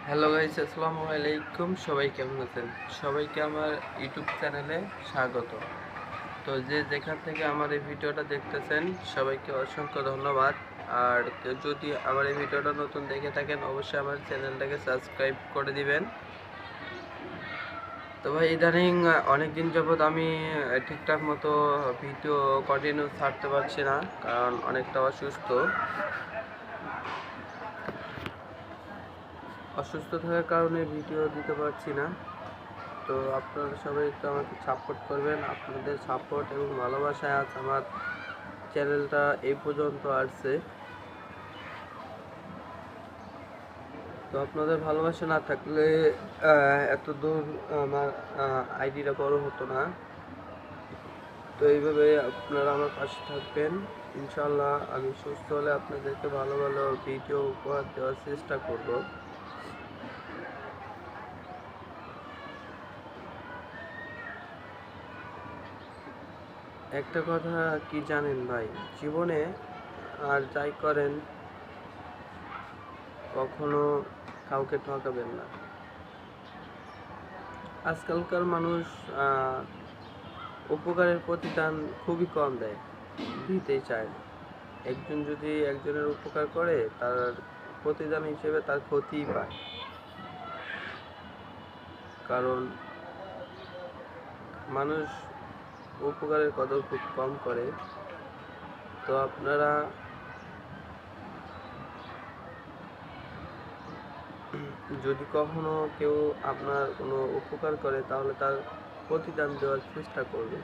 Hello guys, আসসালামু আলাইকুম। সবাই কেমন আছেন? সবাইকে আমার ইউটিউব চ্যানেলে স্বাগত। তো যে যেখান থেকে আমার এই ভিডিওটা দেখতেছেন সবাইকে অসংখ্য ধন্যবাদ। আর কেউ যদি আমার এই ভিডিওটা নতুন দেখে থাকেন অবশ্যই আমার চ্যানেলটাকে সাবস্ক্রাইব করে দিবেন। তো ভাই ইদানিং অনেকদিন যাবৎ আমি ঠিকঠাক মতো ভিডিও কন্টিনিউ ছাড়তে পারছি না, কারণ অনেকটা অসুস্থ থাকার কারণে ভিডিও দিতে পারছি না। তো আপনারা সবাই একটু আমাকে সাপোর্ট করবেন। আপনাদের সাপোর্ট এবং ভালোবাসায় আজ আমার চ্যানেলটা এই পর্যন্ত আসছে। তো আপনাদের ভালোবাসা না থাকলে এত দূর আমার আইডিটা বড় হতো না। তো এইভাবে আপনারা আমার পাশে থাকবেন। ইনশাল্লাহ আমি সুস্থ হলে আপনাদেরকে ভালো ভালো ভিডিও উপহার দেওয়ার চেষ্টা করব। একটা কথা কি জানেন ভাই, জীবনে আর যাই করেন কখনো কাউকে ঠকাবেন না। আজকালকার মানুষ উপকারের প্রতিদান খুবই কম দেয়, দিতেই চায় না। একজন যদি একজনের উপকার করে তার প্রতিদান হিসেবে তার ক্ষতিই পায়, কারণ মানুষ উপকারের কদর খুব কম করে। তো আপনারা যদি কখনো কেউ আপনার কোনো উপকার করে তাহলে তার প্রতিদান দেওয়ার চেষ্টা করবেন।